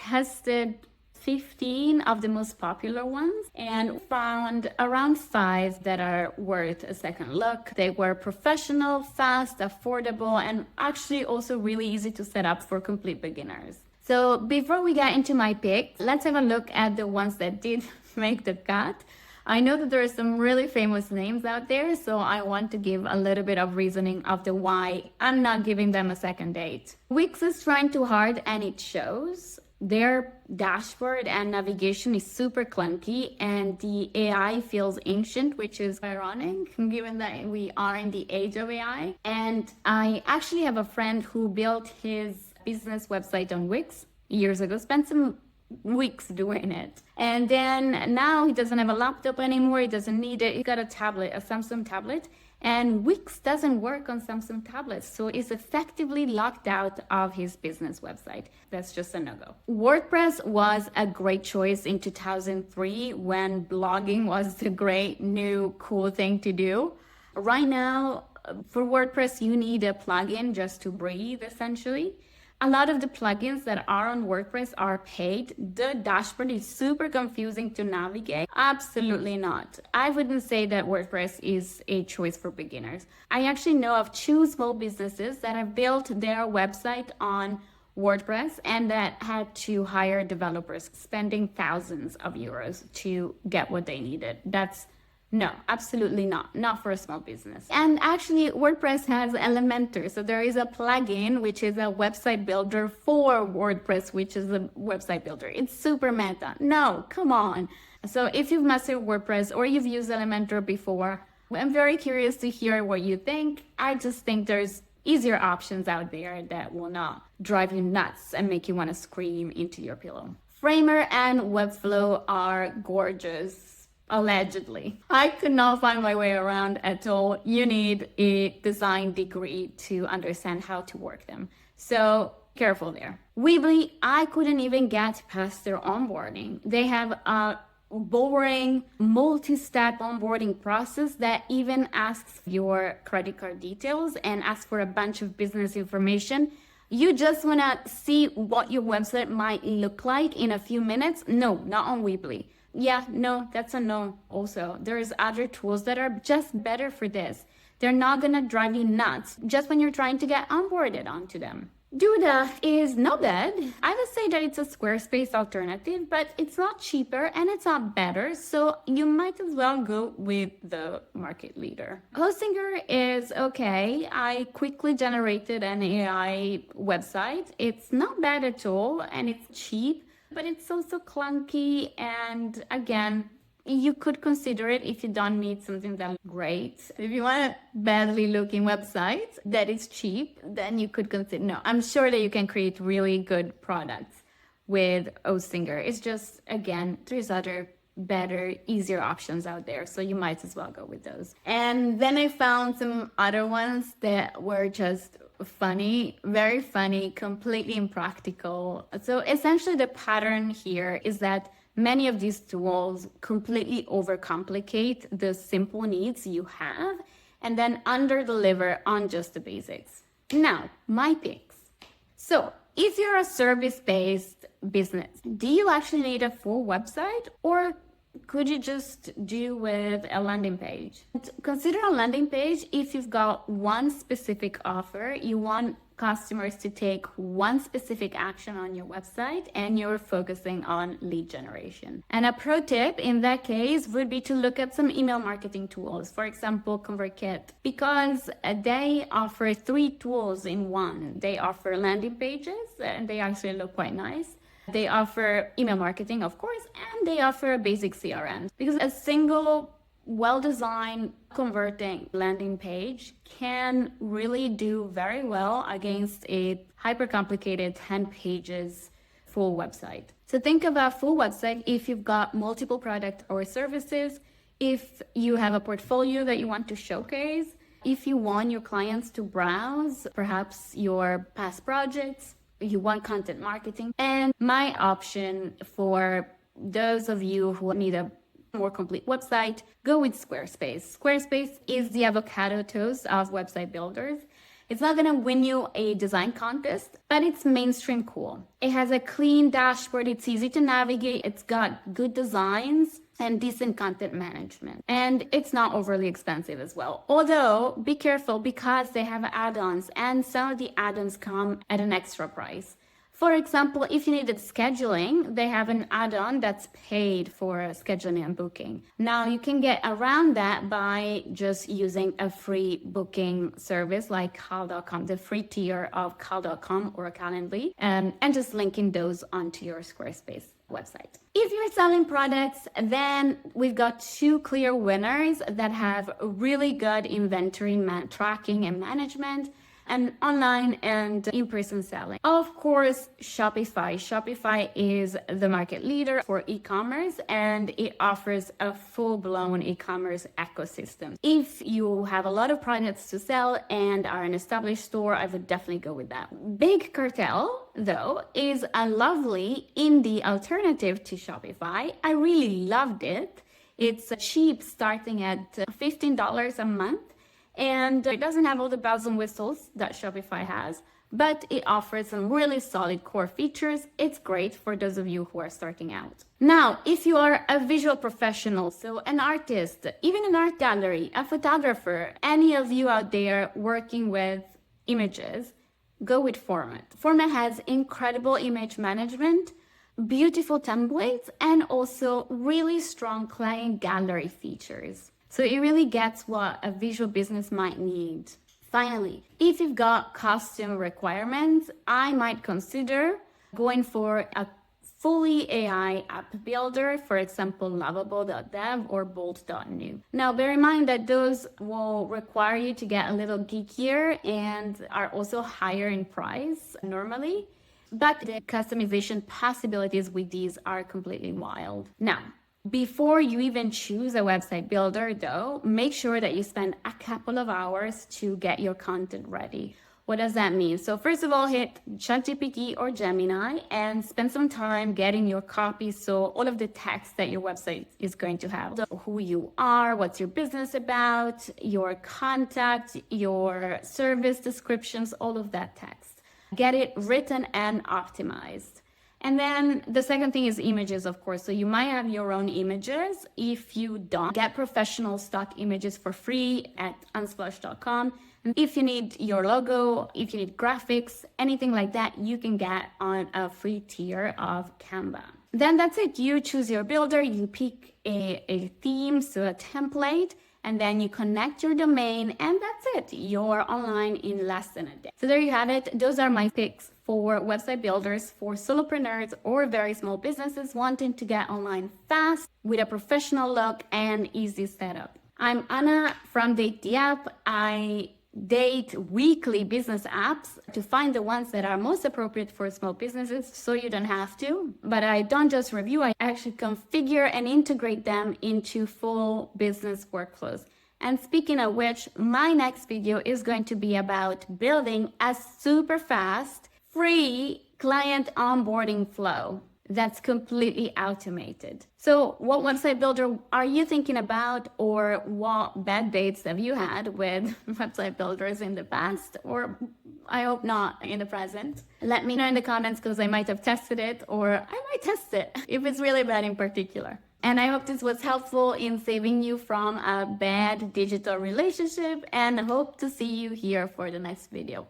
tested 15 of the most popular ones and found around 5 that are worth a second look. They were professional, fast, affordable, and actually also really easy to set up for complete beginners. So before we get into my pick, let's have a look at the ones that did make the cut. I know that there are some really famous names out there, so I want to give a little bit of reasoning of the why I'm not giving them a second date. Wix is trying too hard and it shows. Their dashboard and navigation is super clunky and the AI feels ancient, which is ironic given that we are in the age of AI. And I actually have a friend who built his business website on Wix years ago, spent some weeks doing it. And then now he doesn't have a laptop anymore. He doesn't need it. He got a tablet, a Samsung tablet, and Wix doesn't work on Samsung tablets. So he's effectively locked out of his business website. That's just a no-go. WordPress was a great choice in 2003 when blogging was the great new cool thing to do. Right now, for WordPress, you need a plugin just to breathe, essentially. A lot of the plugins that are on WordPress are paid. The dashboard is super confusing to navigate. Absolutely not. I wouldn't say that WordPress is a choice for beginners. I actually know of 2 small businesses that have built their website on WordPress and that had to hire developers, spending thousands of euros to get what they needed. No, absolutely not. Not for a small business. And actually, WordPress has Elementor. So there is a plugin, which is a website builder for WordPress, which is a website builder. It's super meta. No, come on. So if you've mastered WordPress or you've used Elementor before, I'm very curious to hear what you think. I just think there's easier options out there that will not drive you nuts and make you want to scream into your pillow. Framer and Webflow are gorgeous. Allegedly. I could not find my way around at all. You need a design degree to understand how to work them. So careful there. Weebly, I couldn't even get past their onboarding. They have a boring multi-step onboarding process that even asks your credit card details and asks for a bunch of business information. You just want to see what your website might look like in a few minutes? No, not on Weebly. Yeah, no, that's a no also. There's other tools that are just better for this. They're not gonna drive you nuts just when you're trying to get onboarded onto them. Duda is not bad. I would say that it's a Squarespace alternative, but it's not cheaper and it's not better, so you might as well go with the market leader. Hostinger is okay. I quickly generated an AI website. It's not bad at all and it's cheap, but it's also clunky, and again, you could consider it if you don't need something that's great. If you want a badly looking website that is cheap, then you could consider, no, I'm sure that you can create really good products with Hostinger. It's just, again, there's other better, easier options out there, so you might as well go with those. And then I found some other ones that were just funny, very funny, completely impractical. So essentially the pattern here is that many of these tools completely overcomplicate the simple needs you have and then under-deliver on just the basics. Now, my picks. So if you're a service-based business, do you actually need a full website, or could you just do with a landing page? Consider a landing page if you've got one specific offer, you want customers to take one specific action on your website and you're focusing on lead generation. And a pro tip in that case would be to look at some email marketing tools, for example, ConvertKit, because they offer 3 tools in one. They offer landing pages and they actually look quite nice. They offer email marketing, of course, and they offer a basic CRM, because a single well-designed converting landing page can really do very well against a hyper-complicated 10 pages full website. So think of a full website if you've got multiple products or services, if you have a portfolio that you want to showcase, if you want your clients to browse perhaps your past projects, you want content marketing. And my option for those of you who need a more complete website, go with Squarespace. Squarespace is the avocado toast of website builders. It's not gonna win you a design contest, but it's mainstream cool. It has a clean dashboard, it's easy to navigate, it's got good designs and decent content management. And it's not overly expensive as well. Although, be careful because they have add-ons and some of the add-ons come at an extra price. For example, if you needed scheduling, they have an add-on that's paid for scheduling and booking. Now, you can get around that by just using a free booking service like Cal.com, the free tier of Cal.com or Calendly, and just linking those onto your Squarespace website. If you're selling products, then we've got two clear winners that have really good inventory tracking and management, and online and in-person selling. Of course, Shopify. Shopify is the market leader for e-commerce and it offers a full-blown e-commerce ecosystem. If you have a lot of products to sell and are an established store, I would definitely go with that. Big Cartel, though, is a lovely indie alternative to Shopify. I really loved it. It's cheap, starting at $15 a month. And it doesn't have all the bells and whistles that Shopify has, but it offers some really solid core features. It's great for those of you who are starting out. Now, if you are a visual professional, so an artist, even an art gallery, a photographer, any of you out there working with images, go with Format. Format has incredible image management, beautiful templates, and also really strong client gallery features. So it really gets what a visual business might need. Finally, if you've got custom requirements, I might consider going for a fully AI app builder, for example, Lovable.dev or Bolt.new. Now, bear in mind that those will require you to get a little geekier and are also higher in price normally, but the customization possibilities with these are completely wild. Now, before you even choose a website builder, though, make sure that you spend a couple of hours to get your content ready. What does that mean? So first of all, hit ChatGPT or Gemini and spend some time getting your copy. So all of the text that your website is going to have. So who you are, what's your business about, your contact, your service descriptions, all of that text. Get it written and optimized. And then the second thing is images, of course. So you might have your own images. If you don't, get professional stock images for free at unsplash.com. If you need your logo, if you need graphics, anything like that, you can get on a free tier of Canva. Then that's it. You choose your builder, you pick a theme, so a template, and then you connect your domain, and that's it. You're online in less than a day. So there you have it. Those are my picks for website builders for solopreneurs or very small businesses wanting to get online fast with a professional look and easy setup. I'm Anna from Date the App. I date weekly business apps to find the ones that are most appropriate for small businesses so you don't have to. But I don't just review, I actually configure and integrate them into full business workflows. And speaking of which, my next video is going to be about building a super fast, free client onboarding flow that's completely automated. So what website builder are you thinking about, or what bad dates have you had with website builders in the past, or I hope not in the present? Let me know in the comments because I might have tested it, or I might test it if it's really bad in particular. And I hope this was helpful in saving you from a bad digital relationship, and hope to see you here for the next video.